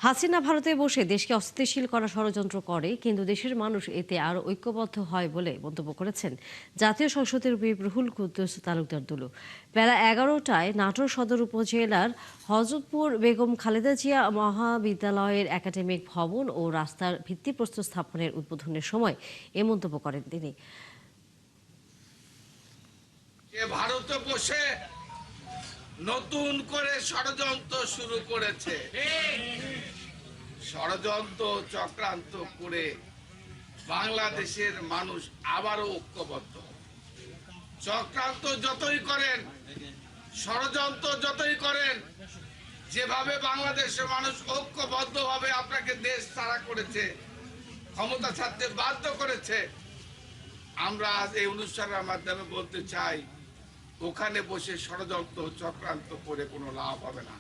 হাসিনা ভারতে বসে দেশকে অস্থিতিশীল করার ষড়যন্ত্র করে, কিন্তু দেশের মানুষ এতে আরও ঐক্যবদ্ধ হয় বলে মন্তব্য করেছেন জাতীয় সংসদের হুইপ রুহুল কুদ্দুস তালুকদার দুলু। বেলা 11টায় নাটোর সদর উপজেলার হযরতপুর বেগম খালেদা জিয়া মহাবিদ্যালয়ের একাডেমিক ভবন ও রাস্তার ভিত্তিপ্রস্তর স্থাপনের উদ্বোধনের সময় এ মন্তব্য করেন তিনি। ভারতে বসে নতুন করে ষড়যন্ত্র শুরু করেছে, ষড়যন্ত্র চক্রান্ত করে বাংলাদেশের মানুষ আবারও ঐক্যবদ্ধ। চক্রান্ত যতই করেন, ষড়যন্ত্র যতই করেন, যেভাবে বাংলাদেশের মানুষ ঐক্যবদ্ধভাবে আপনাকে দেশ ছাড়া করেছে, ক্ষমতা ছাড়তে বাধ্য করেছে, আমরা আজ এই অনুষ্ঠানের মাধ্যমে বলতে চাই, ওখানে বসে ষড়যন্ত্র চক্রান্ত করে কোনো লাভ হবে না।